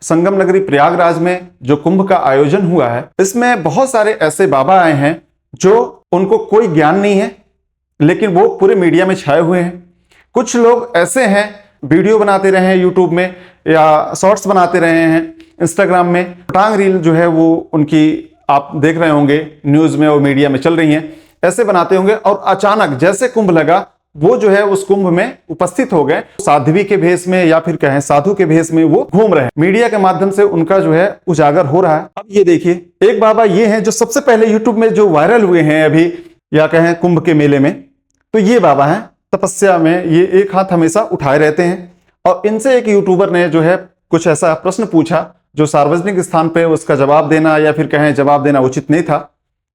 संगम नगरी प्रयागराज में जो कुंभ का आयोजन हुआ है, इसमें बहुत सारे ऐसे बाबा आए हैं जो उनको कोई ज्ञान नहीं है, लेकिन वो पूरे मीडिया में छाए हुए हैं। कुछ लोग ऐसे हैं, वीडियो बनाते रहे हैं यूट्यूब में या शॉर्ट्स बनाते रहे हैं इंस्टाग्राम में, टांग रील जो है वो उनकी आप देख रहे होंगे न्यूज में और मीडिया में चल रही हैं, ऐसे बनाते होंगे और अचानक जैसे कुंभ लगा वो जो है उस कुंभ में उपस्थित हो गए। साध्वी के भेष में या फिर कहें साधु के भेष में वो घूम रहे हैं, मीडिया के माध्यम से उनका जो है उजागर हो रहा है। अब ये देखिए, एक बाबा ये हैं जो सबसे पहले यूट्यूब में जो वायरल हुए हैं अभी, या कहें कुंभ के मेले में, तो ये बाबा हैं तपस्या में, ये एक हाथ हमेशा उठाए रहते हैं। और इनसे एक यूट्यूबर ने जो है कुछ ऐसा प्रश्न पूछा जो सार्वजनिक स्थान पे उसका जवाब देना या फिर कहें जवाब देना उचित नहीं था,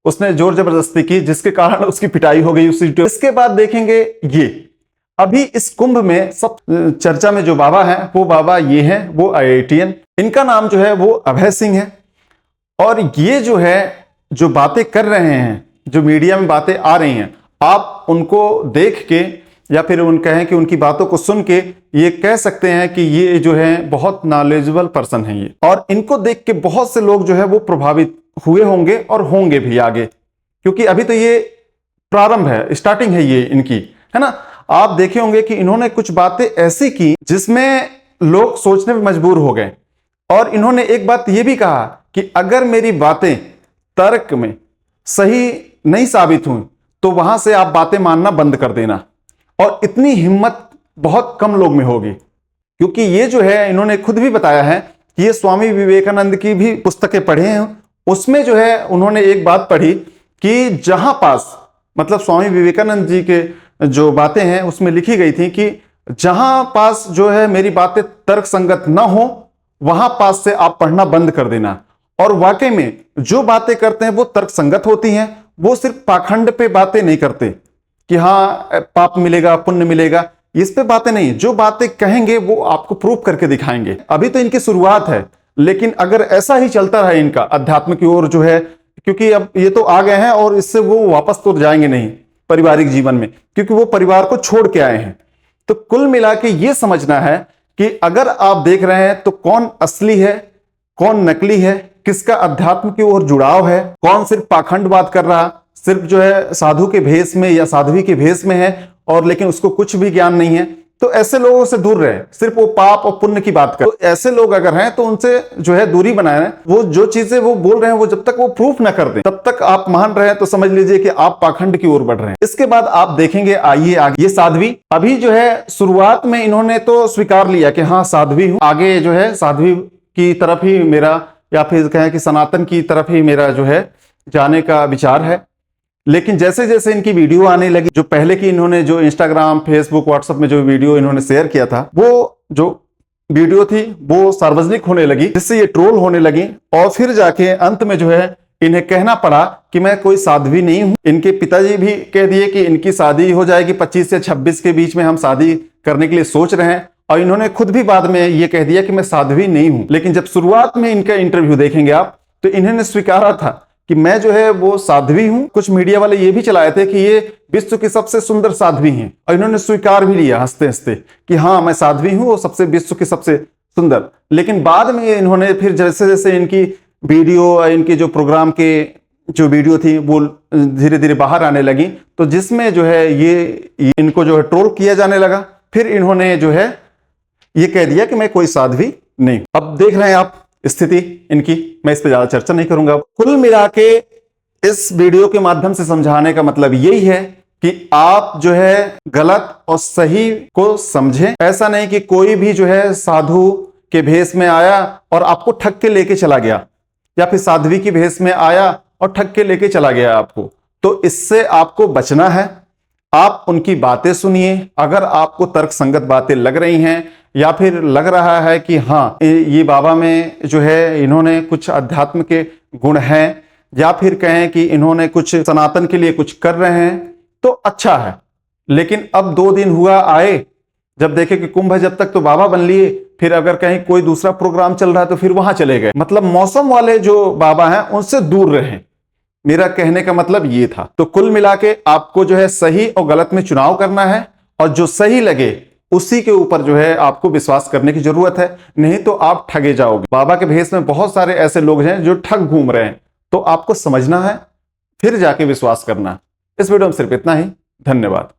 उसने जोर जबरदस्ती की जिसके कारण उसकी पिटाई हो गई उस वीडियो। इसके बाद देखेंगे ये अभी इस कुंभ में सब चर्चा में जो बाबा हैं वो बाबा ये हैं, वो IITian, इनका नाम जो है वो अभय सिंह है। और ये जो है जो बातें कर रहे हैं, जो मीडिया में बातें आ रही हैं, आप उनको देख के या फिर उन कहें कि उनकी बातों को सुन के ये कह सकते हैं कि ये जो है बहुत नॉलेजेबल पर्सन है ये। और इनको देख के बहुत से लोग जो है वो प्रभावित हुए होंगे और होंगे भी आगे, क्योंकि अभी तो ये प्रारंभ है, स्टार्टिंग है ये इनकी, है ना। आप देखे होंगे कि इन्होंने कुछ बातें ऐसी की जिसमें लोग सोचने में मजबूर हो गए। और इन्होंने एक बात ये भी कहा कि अगर मेरी बातें तर्क में सही नहीं साबित हुई तो वहां से आप बातें मानना बंद कर देना। और इतनी हिम्मत बहुत कम लोग में होगी, क्योंकि ये जो है इन्होंने खुद भी बताया है कि ये स्वामी विवेकानंद की भी पुस्तकें पढ़े हैं, उसमें जो है उन्होंने एक बात पढ़ी कि जहां पास मतलब स्वामी विवेकानंद जी के जो बातें हैं उसमें लिखी गई थी कि जहां पास जो है मेरी बातें तर्क संगत न हो वहां पास से आप पढ़ना बंद कर देना। और वाकई में जो बातें करते हैं वो तर्क संगत होती हैं, वो सिर्फ पाखंड पे बातें नहीं करते कि हाँ पाप मिलेगा पुण्य मिलेगा, इस पे बातें नहीं, जो बातें कहेंगे वो आपको प्रूव करके दिखाएंगे। अभी तो इनकी शुरुआत है, लेकिन अगर ऐसा ही चलता रहा इनका अध्यात्म की ओर जो है, क्योंकि अब ये तो आ गए हैं और इससे वो वापस तो जाएंगे नहीं पारिवारिक जीवन में, क्योंकि वो परिवार को छोड़ के आए हैं। तो कुल मिला के ये समझना है कि अगर आप देख रहे हैं तो कौन असली है कौन नकली है, किसका अध्यात्म की ओर जुड़ाव है, कौन सिर्फ पाखंड बात कर रहा, सिर्फ जो है साधु के भेष में या साध्वी के भेष में है और लेकिन उसको कुछ भी ज्ञान नहीं है। तो ऐसे लोगों से दूर रहे, सिर्फ वो पाप और पुण्य की बात कर। तो ऐसे लोग अगर हैं तो उनसे जो है दूरी बनाए रहे। वो जो चीजें वो बोल रहे हैं वो जब तक वो प्रूफ ना कर दें तब तक आप मान रहे हैं तो समझ लीजिए कि आप पाखंड की ओर बढ़ रहे हैं। इसके बाद आप देखेंगे, आइए आगे, ये साध्वी अभी जो है शुरुआत में इन्होंने तो स्वीकार लिया कि हाँ साध्वी हूं, आगे जो है साध्वी की तरफ ही मेरा या फिर कहें कि सनातन की तरफ ही मेरा जो है जाने का विचार है। लेकिन जैसे जैसे इनकी वीडियो आने लगी, जो पहले की इन्होंने जो इंस्टाग्राम फेसबुक व्हाट्सएप में जो वीडियो इन्होंने शेयर किया था, वो जो वीडियो थी वो सार्वजनिक होने लगी, जिससे ये ट्रोल होने लगी। और फिर जाके अंत में जो है इन्हें कहना पड़ा कि मैं कोई साध्वी नहीं हूं। इनके पिताजी भी कह दिए कि इनकी शादी हो जाएगी 25 से 26 के बीच में, हम शादी करने के लिए सोच रहे हैं। और इन्होंने खुद भी बाद में ये कह दिया कि मैं साध्वी नहीं हूं। लेकिन जब शुरुआत में इनका इंटरव्यू देखेंगे आप तो इन्होंने स्वीकारा था कि मैं जो है वो साध्वी हूं। कुछ मीडिया वाले ये भी चलाए थे कि ये विश्व की सबसे सुंदर साध्वी हैं, और इन्होंने स्वीकार भी लिया हंसते हंसते कि हाँ मैं साध्वी हूं, वो सबसे विश्व की सबसे सुंदर। लेकिन बाद में इन्होंने फिर जैसे जैसे इनकी वीडियो, इनके जो प्रोग्राम के जो वीडियो थी वो धीरे धीरे बाहर आने लगी, तो जिसमें जो है ये इनको जो है ट्रोल किया जाने लगा। फिर इन्होंने जो है ये कह दिया कि मैं कोई साध्वी नहीं। अब देख रहे हैं आप स्थिति इनकी, मैं इस पे ज्यादा चर्चा नहीं करूंगा। कुल मिला के इस वीडियो के माध्यम से समझाने का मतलब यही है कि आप जो है गलत और सही को समझें। ऐसा नहीं कि कोई भी जो है साधु के भेष में आया और आपको ठग के लेके चला गया, या फिर साध्वी की भेष में आया और ठग के लेके चला गया आपको। तो इससे आपको बचना है। आप उनकी बातें सुनिए, अगर आपको तर्क संगत बातें लग रही हैं या फिर लग रहा है कि हाँ ये बाबा में जो है इन्होंने कुछ अध्यात्म के गुण हैं, या फिर कहें कि इन्होंने कुछ सनातन के लिए कुछ कर रहे हैं, तो अच्छा है। लेकिन अब 2 दिन हुआ आए, जब देखे कि कुंभ है, जब तक तो बाबा बन लिए, फिर अगर कहीं कोई दूसरा प्रोग्राम चल रहा है तो फिर वहां चले गए। मतलब मौसम वाले जो बाबा हैं उनसे दूर रहें, मेरा कहने का मतलब ये था। तो कुल मिला के आपको जो है सही और गलत में चुनाव करना है, और जो सही लगे उसी के ऊपर जो है आपको विश्वास करने की जरूरत है, नहीं तो आप ठगे जाओगे। बाबा के भेष में बहुत सारे ऐसे लोग हैं जो ठग घूम रहे हैं, तो आपको समझना है फिर जाके विश्वास करना। इस वीडियो में सिर्फ इतना ही। धन्यवाद।